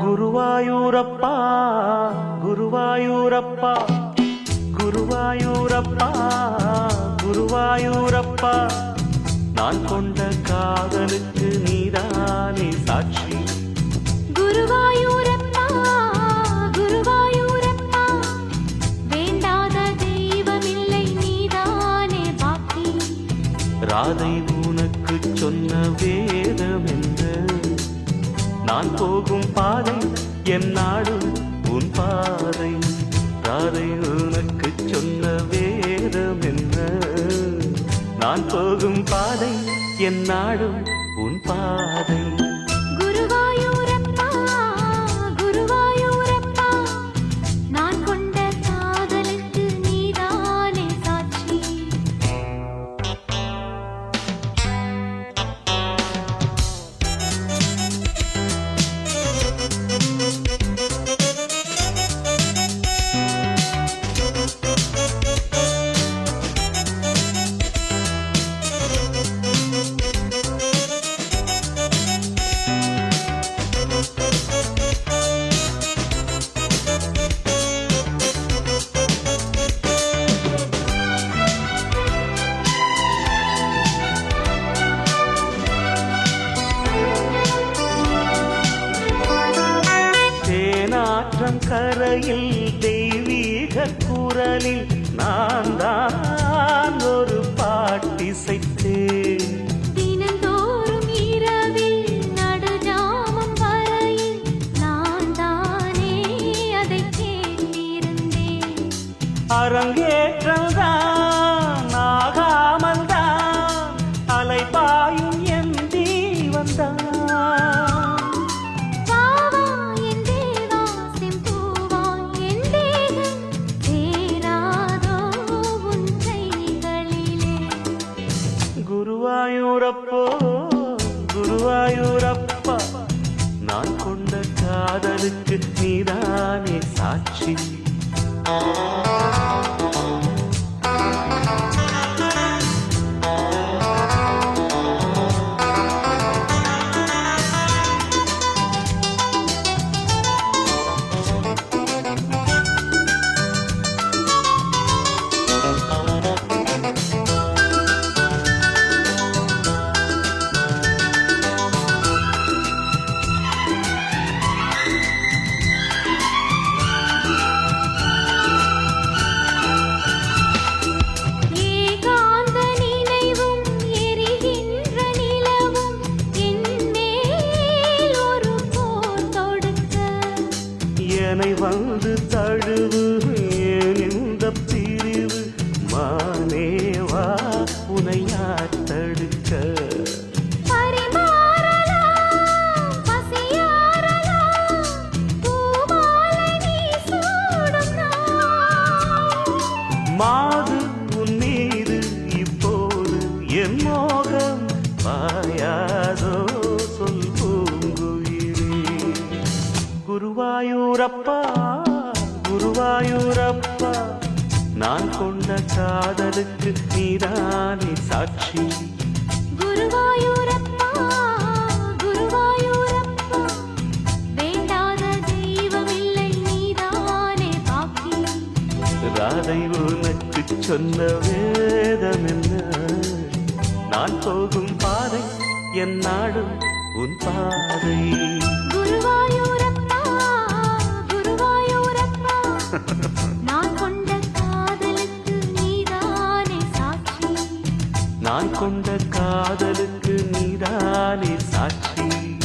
குருவாயூரப்பா குருவாயூரப்பா குருவாயூரப்பா குருவாயூரப்பா நான் கொண்ட காதலுக்கு நீதானே சாட்சி. குருவாயூரப்பா குருவாயூரப்பா வேண்டாத தெய்வமில்லை நீதானே பாக்கி. ராதை உனக்கு சொன்ன வேதம் என்ன? நான் போகும் பாதை என் நாடு உன் பாதை. ராதை உனக்கு சொன்ன வேதம் என்ன? நான் போகும் பாதை என் நாடு உன் பாதை. குருவாயூரப்பா குருவாயூரப்பா நான் கொண்ட காதலுக்கு நீதானே சாட்சி. கரையில் தெய்வீக குரலில் நான் தான் ஒரு பாட்டிசைத்தேன். தினந்தோறும் இரவில் நடுஜாமம் வரையில் நான் தானே அதை கேட்டிருந்தேன். அரங்கேற்றம்தான் ஆகாமல் தான் அலைபாயும் என் தீவந்தான். குருவாயூரப்போ குருவாயூரப்பா நான் கொண்ட காதலுக்கு நீதானே சாட்சி. என்னை வந்து தழுவு இந்த பிரிவு மானேவா உனையா தடுக்க. மாது உன் மீது இப்போது என் மோகம் பாயாதோ சொல் பூங்குயிலே. குருவாயூரப்பா குருவாயூரப்பா நான் கொண்ட காதலுக்கு நீதானே சாட்சி. குருவாயூரப்பா குருவாயூரப்பா வேண்டாத தெய்வமில்லை நீதானே பாக்கி. ராதை உனக்கு சொன்ன வேதம் என்ன? நான் போகும் பாதை என் நாடு உன் பாதை. குருவாயூரப்பா குருவாயூரப்பா நான் கொண்ட காதலுக்கு நீதானே சாட்சி. நான் கொண்ட காதலுக்கு நீதானே சாட்சி.